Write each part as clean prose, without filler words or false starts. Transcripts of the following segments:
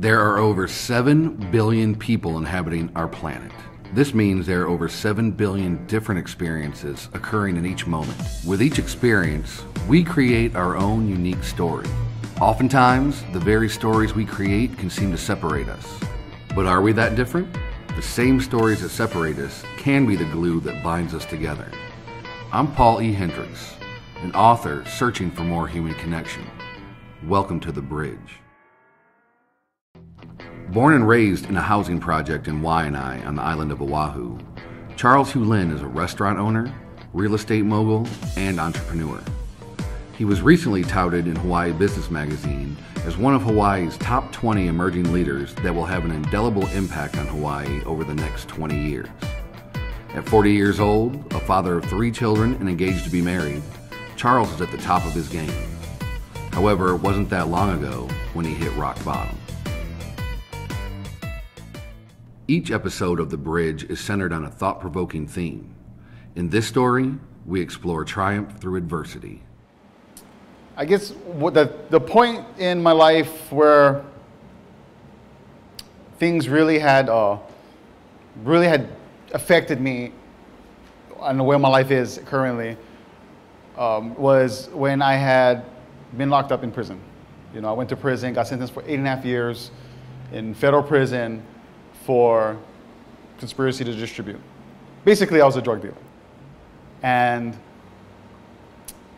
There are over 7 billion people inhabiting our planet. This means there are over 7 billion different experiences occurring in each moment. With each experience, we create our own unique story. Oftentimes, the very stories we create can seem to separate us. But are we that different? The same stories that separate us can be the glue that binds us together. I'm Paul E. Hendricks, an author searching for more human connection. Welcome to The Bridge. Born and raised in a housing project in Waianae on the island of Oahu, Charles Hugh Lynn is a restaurant owner, real estate mogul, and entrepreneur. He was recently touted in Hawaii Business Magazine as one of Hawaii's top 20 emerging leaders that will have an indelible impact on Hawaii over the next 20 years. At 40 years old, a father of 3 children and engaged to be married, Charles is at the top of his game. However, it wasn't that long ago when he hit rock bottom. Each episode of The Bridge is centered on a thought-provoking theme. In this story, we explore triumph through adversity. I guess what the point in my life where things really had affected me and where my life is currently was when I had been locked up in prison. I went to prison, got sentenced for 8.5 years in federal prison for conspiracy to distribute. Basically, I was a drug dealer. And,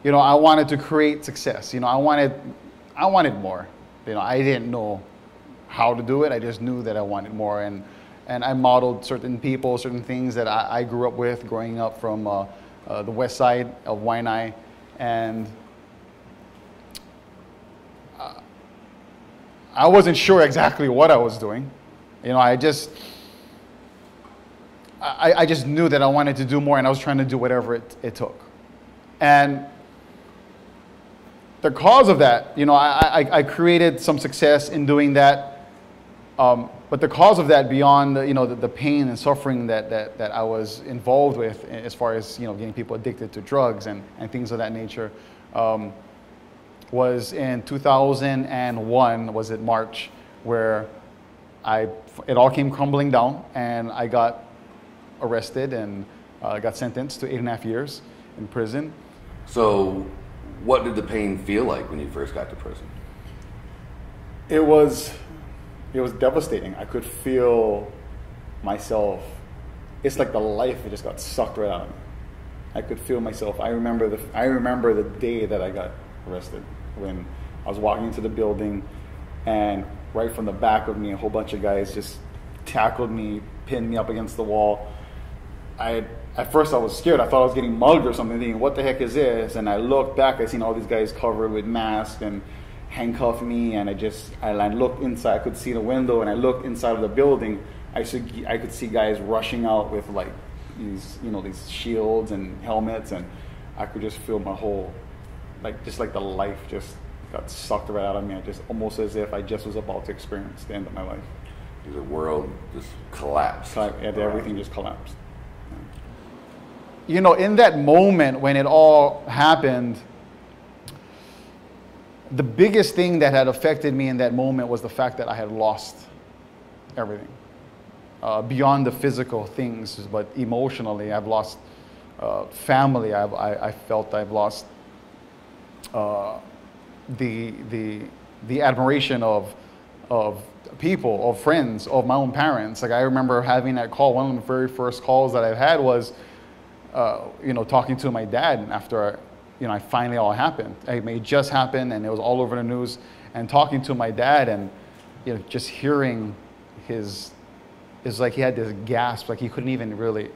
I wanted to create success. I wanted more. I didn't know how to do it. I just knew that I wanted more. And I modeled certain people, certain things that I grew up with, growing up from the west side of Waianae. And I wasn't sure exactly what I was doing. I just knew that I wanted to do more, and I was trying to do whatever it took. And the cause of that, I created some success in doing that. But the cause of that, beyond the pain and suffering that I was involved with, as far as getting people addicted to drugs and things of that nature, was in 2001. Was it March, where it all came crumbling down, and I got arrested and got sentenced to 8.5 years in prison. So, what did the pain feel like when you first got to prison? It was devastating. I could feel myself. It's like the life just got sucked right out of me. I could feel myself. I remember the day that I got arrested, when I was walking into the building, and right from the back of me, a whole bunch of guys just tackled me, pinned me up against the wall. At first I was scared. I thought I was getting mugged or something, thinking, what the heck is this? And I looked back, I seen all these guys covered with masks and handcuffed me, and I looked inside. I could see the window, and I looked inside of the building. I could see guys rushing out with like these shields and helmets, and I could just feel my whole, like the life just got sucked right out of me. Almost as if I just was about to experience the end of my life. The world just collapsed. Everything just collapsed. In that moment when it all happened, the biggest thing that had affected me in that moment was the fact that I had lost everything. Beyond the physical things, but emotionally, I've lost family. I felt I've lost the admiration of people, of friends, of my own parents. Like, I remember having that call. One of the very first calls that I've had was, talking to my dad after, I finally all happened. It just happened, and it was all over the news. And talking to my dad, and just hearing it's like he had this gasp, like he couldn't even really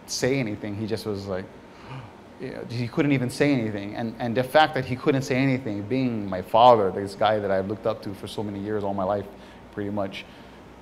say anything. He just was like, he couldn't even say anything. And the fact that he couldn't say anything, being my father, this guy that I looked up to for so many years, all my life, pretty much,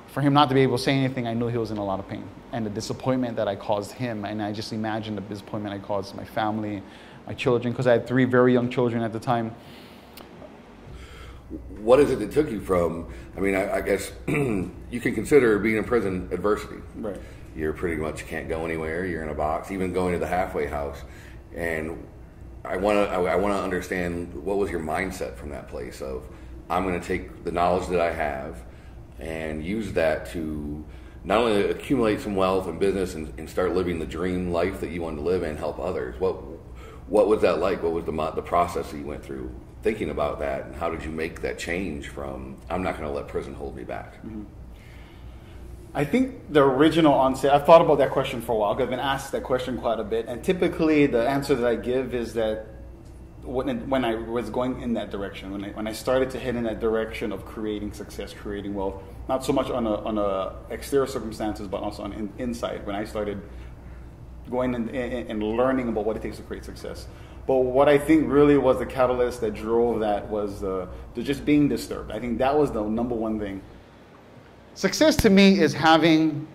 for him not to be able to say anything, I knew he was in a lot of pain. And the disappointment that I caused him, and I just imagined the disappointment I caused my family, my children, because I had 3 very young children at the time. What is it that took you from, I guess you can consider being in prison adversity. Right. You're pretty much can't go anywhere. You're in a box, even going to the halfway house. And I want to understand, what was your mindset from that place of, I'm going to take the knowledge that I have, and used that to not only accumulate some wealth and business and start living the dream life that you wanted to live and help others. What was that like? What was the process that you went through thinking about that, and how did you make that change from I'm not going to let prison hold me back? Mm-hmm. I think the original onset, I've thought about that question for a while. I've been asked that question quite a bit, and typically the answer that I give is that when I was going in that direction, when I started to head in that direction of creating success, creating wealth, not so much on a exterior circumstances, but also on inside, when I started going and learning about what it takes to create success. But what I think really was the catalyst that drove that was the just being disturbed. I think that was the number one thing. Success to me is having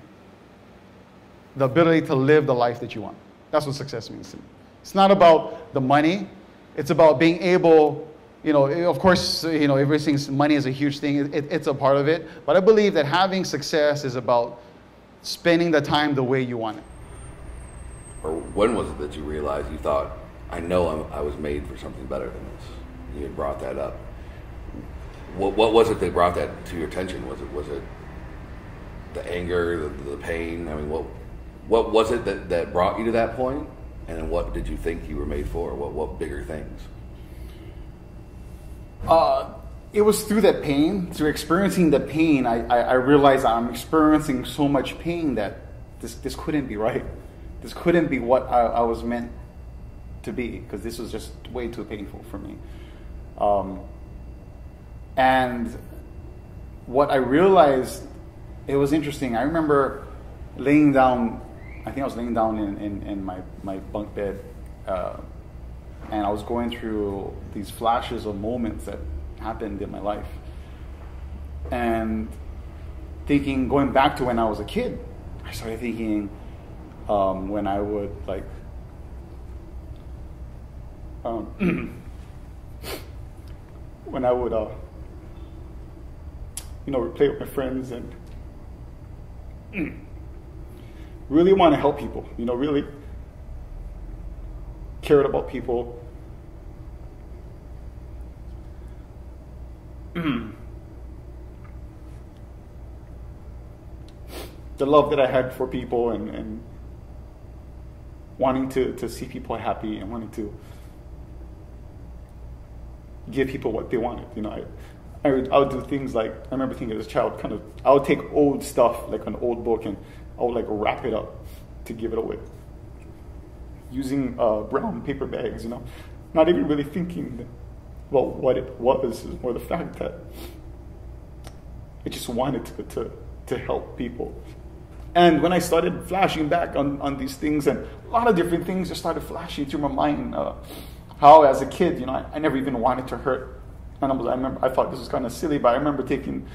the ability to live the life that you want. That's what success means to me. It's not about the money. It's about being able, of course, everything's money is a huge thing. It's a part of it. But I believe that having success is about spending the time the way you want it. Or when was it that you realized you thought, I know I was made for something better than this? You had brought that up. What was it that brought that to your attention? Was it the anger, the pain? I mean, what was it that brought you to that point? And then what did you think you were made for? What bigger things? It was through that pain, through experiencing the pain, I realized I'm experiencing so much pain that this couldn't be right. This couldn't be what I was meant to be, because this was just way too painful for me. And what I realized, it was interesting. I remember laying down, I think I was laying down in my bunk bed, and I was going through these flashes of moments that happened in my life. And going back to when I was a kid, I started thinking when I would when I would play with my friends and really want to help people, really cared about people. The love that I had for people and wanting to see people happy and wanting to give people what they wanted. I would do things like, I remember thinking as a child, I would take old stuff, like an old book, and I would wrap it up to give it away. Using brown paper bags, not even really thinking about what it was, or the fact that I just wanted to help people. And when I started flashing back on these things, and a lot of different things just started flashing through my mind, how as a kid, I never even wanted to hurt animals. I thought this was kind of silly, but I remember taking,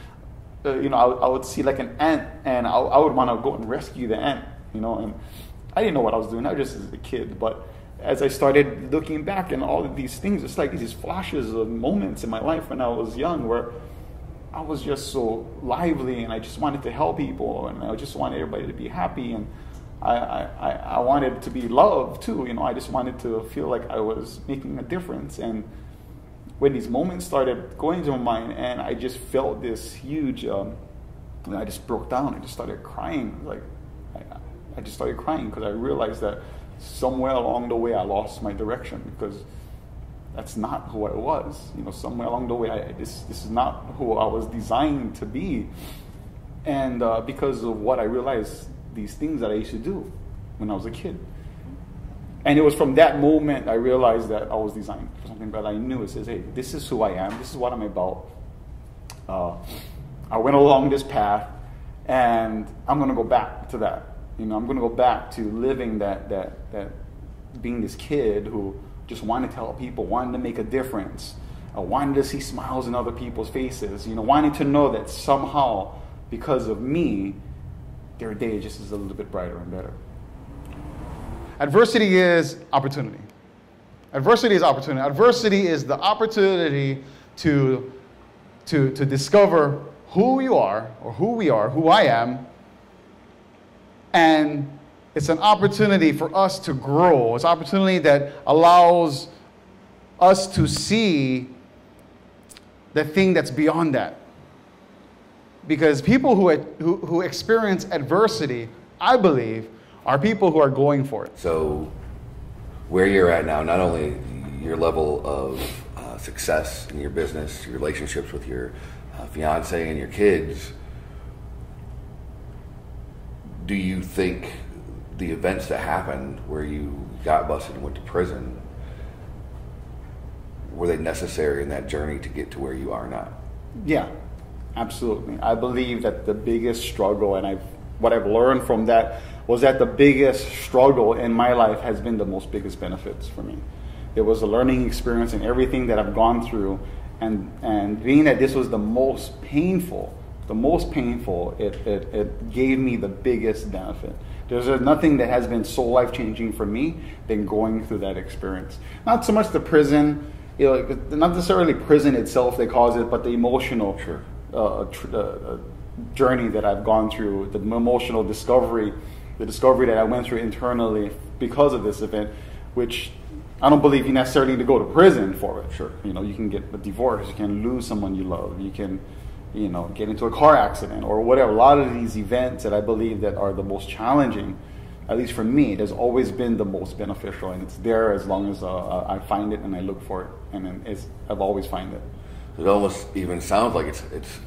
I would see like an ant, and I would want to go and rescue the ant, and I didn't know what I was doing. I was just as a kid, but as I started looking back and all of these things, it's like these flashes of moments in my life when I was young where I was just so lively, and I just wanted to help people, and I just wanted everybody to be happy, and I wanted to be loved too. I just wanted to feel like I was making a difference. And when these moments started going to my mind, and I just felt this huge, I just broke down. I just started crying. I just started crying because I realized that somewhere along the way I lost my direction, because that's not who I was. Somewhere along the way, this is not who I was designed to be. And because of what I realized, these things that I used to do when I was a kid. And it was from that moment I realized that I was designed for something better. I knew it says, hey, this is who I am. This is what I'm about. I went along this path, and I'm going to go back to that. I'm going to go back to living that being this kid who just wanted to help people, wanted to make a difference. I wanted to see smiles in other people's faces, wanting to know that somehow, because of me, their day just is a little bit brighter and better. Adversity is opportunity. Adversity is opportunity. Adversity is the opportunity to discover who you are, or who we are, who I am, and it's an opportunity for us to grow. It's an opportunity that allows us to see the thing that's beyond that. Because people who experience adversity, I believe, are people who are going for it. So where you're at now, not only your level of success in your business, your relationships with your fiance and your kids, do you think the events that happened where you got busted and went to prison, were they necessary in that journey to get to where you are now? Yeah, absolutely. I believe that the biggest struggle, and what I've learned from that, was that the biggest struggle in my life has been the biggest benefits for me. There was a learning experience in everything that I've gone through, and being that this was the most painful, it gave me the biggest benefit. There's nothing that has been so life-changing for me than going through that experience. Not so much the prison, not necessarily prison itself they cause it, but the emotional journey that I've gone through, the emotional discovery, the discovery that I went through internally because of this event, which I don't believe you necessarily need to go to prison for it. Sure. You can get a divorce, you can lose someone you love, you can get into a car accident or whatever. A lot of these events that I believe that are the most challenging, at least for me, it has always been the most beneficial, and it's there as long as I find it and I look for it, and I've always found it. It almost even sounds like it's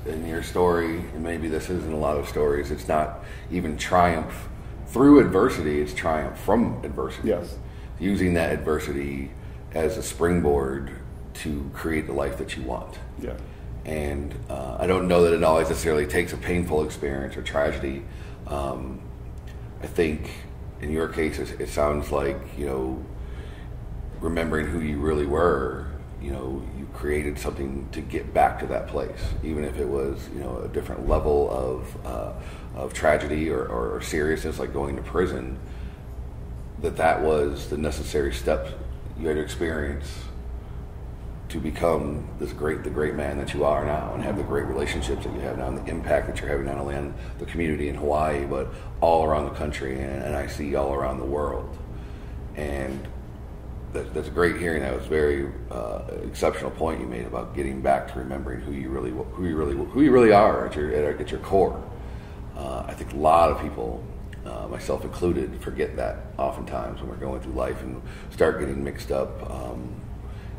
in your story, and maybe this isn't a lot of stories, it's not even triumph through adversity, it's triumph from adversity. Yes. Using that adversity as a springboard to create the life that you want. Yeah. And I don't know that it always necessarily takes a painful experience or tragedy. I think in your case, it sounds like, remembering who you really were, you created something to get back to that place, even if it was, a different level of tragedy or seriousness, like going to prison, that was the necessary steps you had to experience to become the great man that you are now, and have the great relationships that you have now, and the impact that you're having not only on the community in Hawaii, but all around the country, and I see all around the world. And that's great hearing. That was a very exceptional point you made about getting back to remembering who you really are at your core. I think a lot of people, myself included, forget that oftentimes when we're going through life and start getting mixed up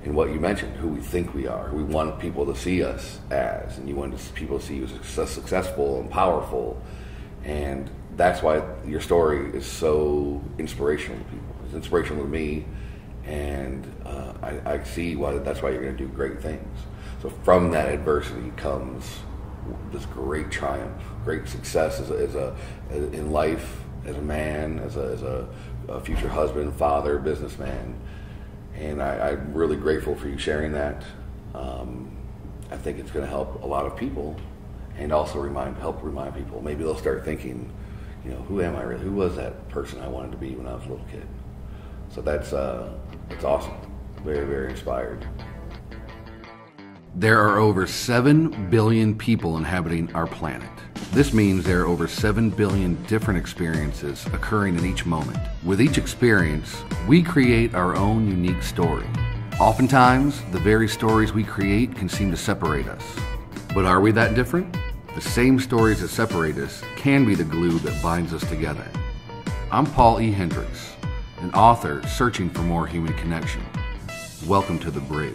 in what you mentioned, who we think we are, who we want people to see us as, and you want people to see you as successful and powerful. And that's why your story is so inspirational to people. It's inspirational to me, and I see that's why you're going to do great things. So from that adversity comes this great triumph, great success in life, as a man, as a future husband, father, businessman. And I'm really grateful for you sharing that. I think it's going to help a lot of people, and also help remind people. Maybe they'll start thinking, who am I really? Who was that person I wanted to be when I was a little kid? So that's awesome. Very, very inspired. There are over 7 billion people inhabiting our planet. This means there are over 7 billion different experiences occurring in each moment. With each experience, we create our own unique story. Oftentimes, the very stories we create can seem to separate us. But are we that different? The same stories that separate us can be the glue that binds us together. I'm Paul E. Hendricks, an author searching for more human connection. Welcome to The Bridge.